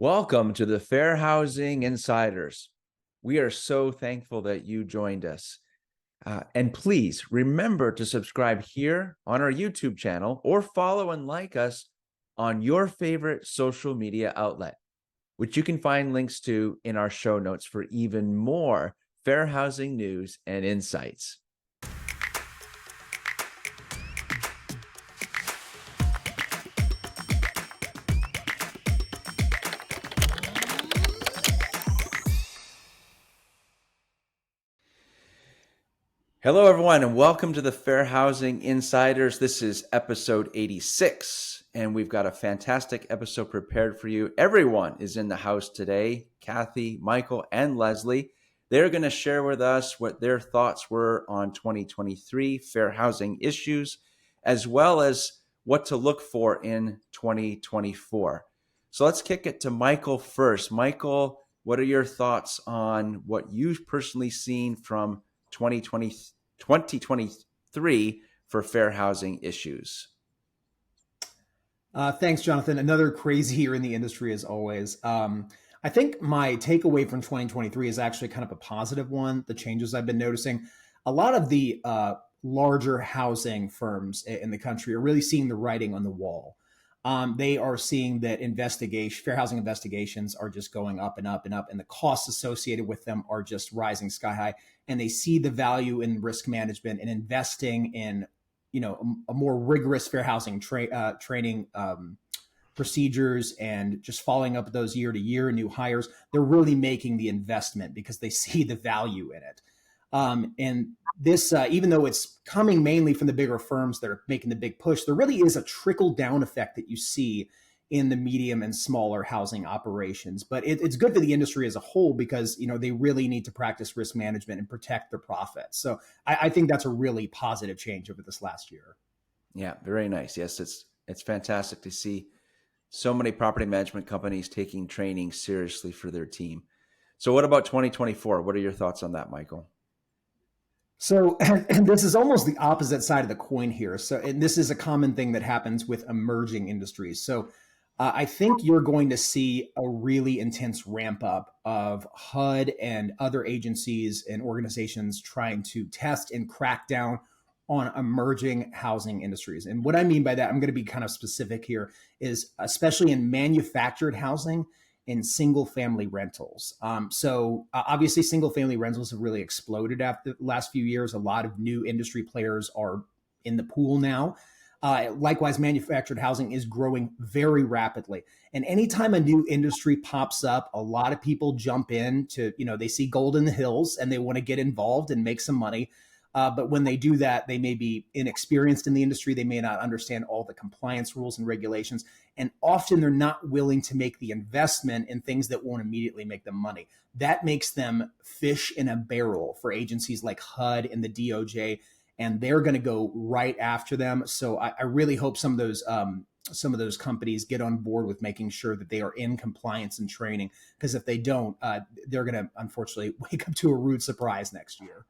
Welcome to the Fair Housing Insiders. We are so thankful that you joined us. And please remember to subscribe here on our YouTube channel or follow and like us on your favorite social media outlet, which you can find links to in our show notes for even more fair housing news and insights. Hello, everyone, and welcome to the Fair Housing Insiders. This is episode 86, and we've got a fantastic episode prepared for you. Everyone is in the house today. Kathi, Michael, and Leslie. They're going to share with us what their thoughts were on 2023 fair housing issues, as well as what to look for in 2024. So let's kick it to Michael first. Michael, what are your thoughts on what you've personally seen from 2023 for fair housing issues? Thanks, Jonathan. Another crazy year in the industry as always. I think my takeaway from 2023 is actually kind of a positive one. The changes I've been noticing, a lot of the larger housing firms in the country are really seeing the writing on the wall. They are seeing that fair housing investigations are just going up and up and up, and the costs associated with them are just rising sky high. And they see the value in risk management and investing in, a more rigorous fair housing training procedures and just following up those year to year new hires. They're really making the investment because they see the value in it. And this, even though it's coming mainly from the bigger firms that are making the big push, there really is a trickle down effect that you see in the medium and smaller housing operations. But it's good for the industry as a whole because, they really need to practice risk management and protect their profits. So I think that's a really positive change over this last year. Yeah, very nice. Yes, it's fantastic to see so many property management companies taking training seriously for their team. So what about 2024? What are your thoughts on that, Michael? So, and this is almost the opposite side of the coin here. So, and this is a common thing that happens with emerging industries. So, I think you're going to see a really intense ramp up of HUD and other agencies and organizations trying to test and crack down on emerging housing industries. And what I mean by that, I'm going to be kind of specific here, is especially in manufactured housing and single family rentals. Obviously, single family rentals have really exploded after the last few years. A lot of new industry players are in the pool now. Likewise, manufactured housing is growing very rapidly. And anytime a new industry pops up, a lot of people jump in to, they see gold in the hills and they want to get involved and make some money. But when they do that, they may be inexperienced in the industry. They may not understand all the compliance rules and regulations. And often they're not willing to make the investment in things that won't immediately make them money. That makes them fish in a barrel for agencies like HUD and the DOJ, and they're going to go right after them. So I really hope some of those companies get on board with making sure that they are in compliance and training, because if they don't, they're going to unfortunately wake up to a rude surprise next year.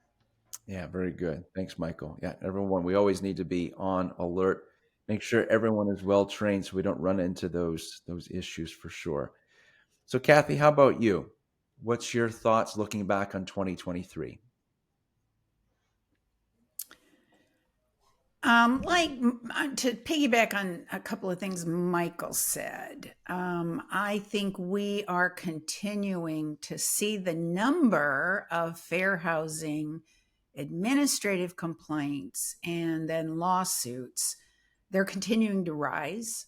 Yeah, very good. Thanks, Michael. Yeah, everyone, we always need to be on alert. Make sure everyone is well trained so we don't run into those issues for sure. So, Kathi, how about you? What's your thoughts looking back on 2023? To piggyback on a couple of things Michael said, I think we are continuing to see the number of fair housing administrative complaints and then lawsuits. They're continuing to rise.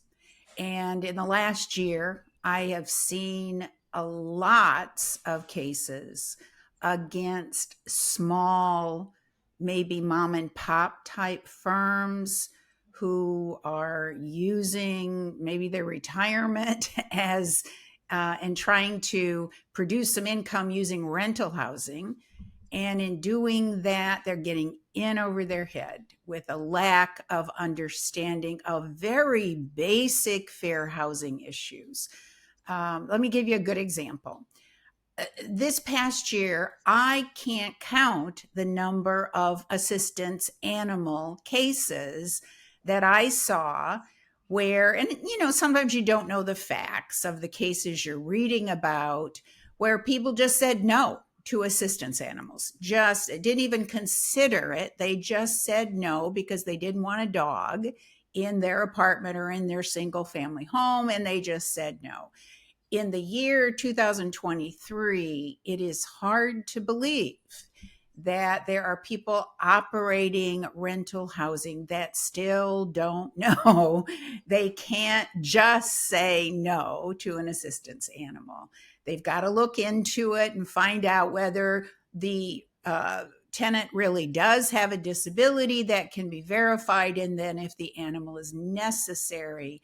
And in the last year, I have seen a lot of cases against small, maybe mom and pop type firms who are using maybe their retirement as and trying to produce some income using rental housing. And in doing that, they're getting in over their head with a lack of understanding of very basic fair housing issues. Let me give you a good example. This past year, I can't count the number of assistance animal cases that I saw where, and sometimes you don't know the facts of the cases you're reading about, where people just said no to assistance animals, just didn't even consider it. They just said no because they didn't want a dog in their apartment or in their single family home, and they just said no. In the year 2023, it is hard to believe that there are people operating rental housing that still don't know. They can't just say no to an assistance animal. They've got to look into it and find out whether the tenant really does have a disability that can be verified. And then if the animal is necessary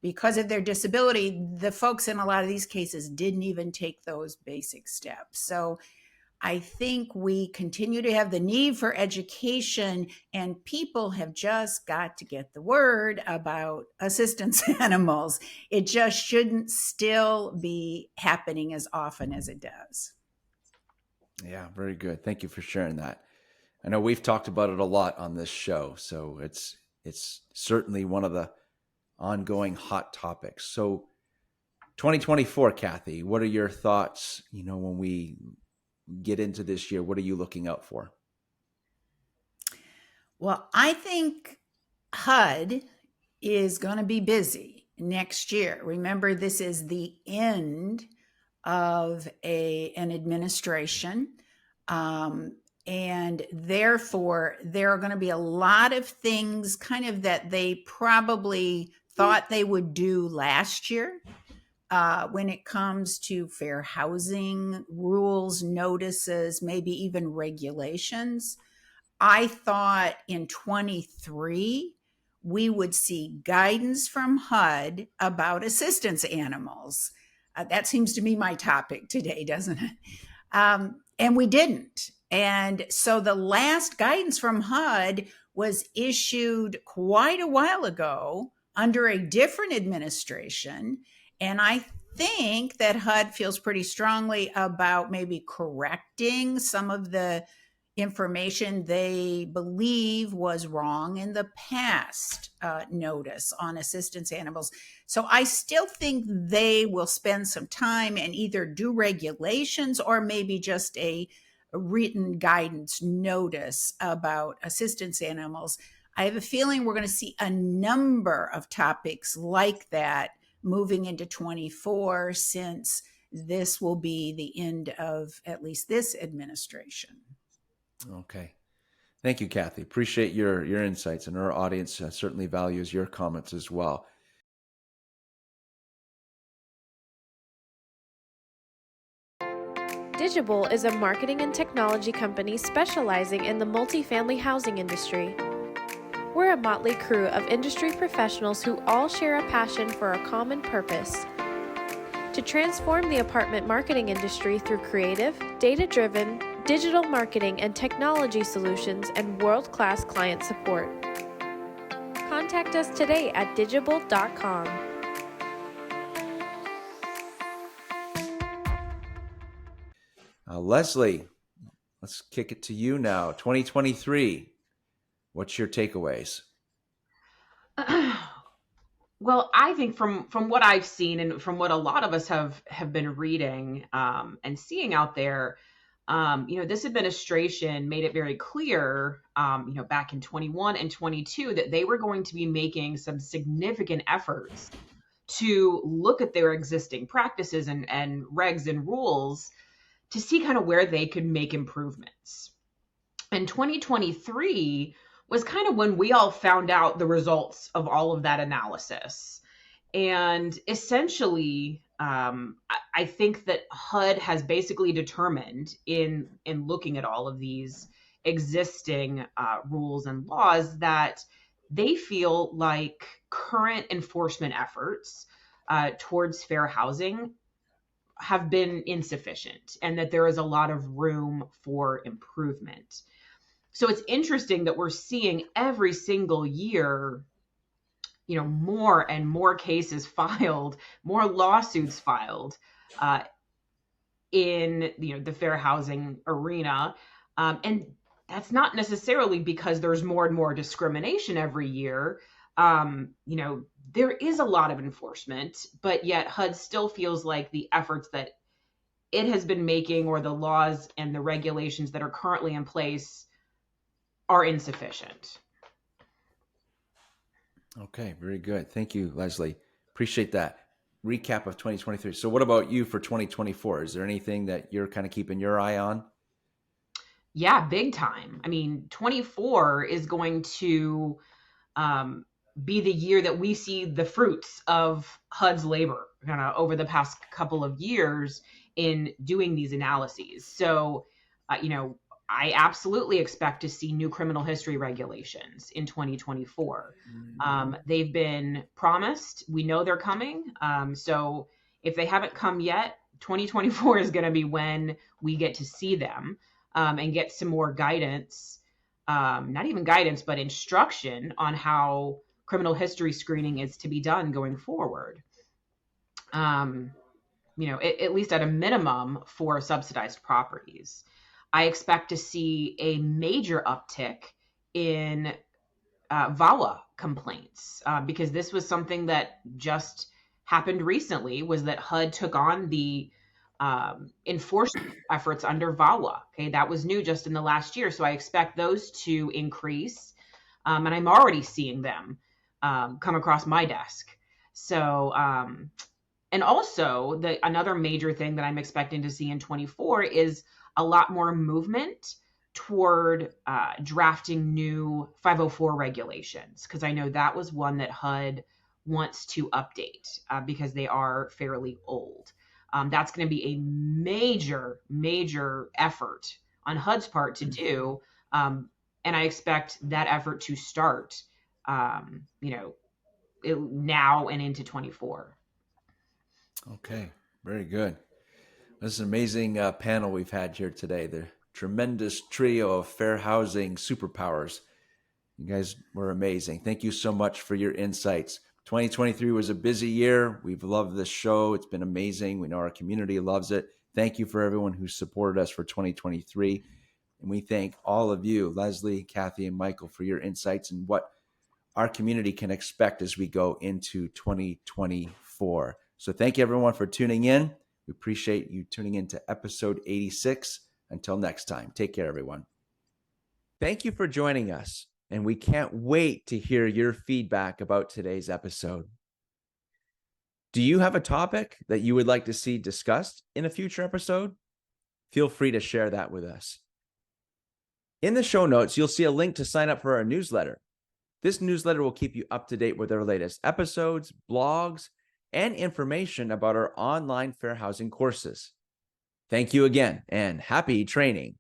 because of their disability, the folks in a lot of these cases didn't even take those basic steps. So I think we continue to have the need for education, and people have just got to get the word about assistance animals. It just shouldn't still be happening as often as it does. Yeah, very good. Thank you for sharing that. I know we've talked about it a lot on this show, so it's certainly one of the ongoing hot topics. So 2024, Kathi, what are your thoughts, when we get into this year? What are you looking out for? Well, I think HUD is going to be busy next year. Remember, this is the end of an administration. And therefore, there are going to be a lot of things kind of that they probably thought they would do last year when it comes to fair housing rules, notices, maybe even regulations. I thought in 23, we would see guidance from HUD about assistance animals. That seems to be my topic today, doesn't it? And we didn't. And so the last guidance from HUD was issued quite a while ago under a different administration. And I think that HUD feels pretty strongly about maybe correcting some of the information they believe was wrong in the past notice on assistance animals. So I still think they will spend some time and either do regulations or maybe just a written guidance notice about assistance animals. I have a feeling we're going to see a number of topics like that moving into 24, since this will be the end of at least this administration. Okay. Thank you, Kathi. Appreciate your insights, and our audience certainly values your comments as well. Digible is a marketing and technology company specializing in the multifamily housing industry. We're a motley crew of industry professionals who all share a passion for a common purpose: to transform the apartment marketing industry through creative, data-driven, digital marketing and technology solutions, and world-class client support. Contact us today at digible.com. Leslie, let's kick it to you now. 2023, what's your takeaways? Well, I think from what I've seen and from what a lot of us have been reading and seeing out there, this administration made it very clear, back in 21 and 22 that they were going to be making some significant efforts to look at their existing practices and regs and rules to see kind of where they could make improvements. And 2023 was kind of when we all found out the results of all of that analysis. And essentially, I think that HUD has basically determined in looking at all of these existing rules and laws that they feel like current enforcement efforts towards fair housing have been insufficient, and that there is a lot of room for improvement. So it's interesting that we're seeing every single year, more and more cases filed, more lawsuits filed in the fair housing arena, and that's not necessarily because there's more and more discrimination every year. there is a lot of enforcement, but yet HUD still feels like the efforts that it has been making, or the laws and the regulations that are currently in place, are insufficient. Okay, very good. Thank you, Leslie. Appreciate that recap of 2023. So what about you for 2024? Is there anything that you're kind of keeping your eye on? Yeah, big time. I mean, 24 is going to be the year that we see the fruits of HUD's labor kind of over the past couple of years in doing these analyses. So, I absolutely expect to see new criminal history regulations in 2024. They've been promised. We know they're coming. So if they haven't come yet, 2024 is going to be when we get to see them and get some more guidance, not even guidance, but instruction on how criminal history screening is to be done going forward. At least at a minimum for subsidized properties. I expect to see a major uptick in VAWA complaints because this was something that just happened recently, was that HUD took on the enforcement efforts under VAWA. Okay, that was new just in the last year. So I expect those to increase. And I'm already seeing them come across my desk. So, and also another major thing that I'm expecting to see in 24 is a lot more movement toward drafting new 504 regulations, because I know that was one that HUD wants to update because they are fairly old. That's going to be a major, major effort on HUD's part to do. And I expect that effort to start, now and into 24. Okay, very good. This is an amazing panel we've had here today. The tremendous trio of fair housing superpowers. You guys were amazing. Thank you so much for your insights. 2023 was a busy year. We've loved this show. It's been amazing. We know our community loves it. Thank you for everyone who supported us for 2023. And we thank all of you, Leslie, Kathi, and Michael, for your insights and what our community can expect as we go into 2024. So thank you, everyone, for tuning in. We appreciate you tuning in to episode 86. Until next time, take care, everyone. Thank you for joining us, and we can't wait to hear your feedback about today's episode. Do you have a topic that you would like to see discussed in a future episode? Feel free to share that with us. In the show notes, you'll see a link to sign up for our newsletter. This newsletter will keep you up to date with our latest episodes, blogs, and information about our online fair housing courses. Thank you again, and happy training.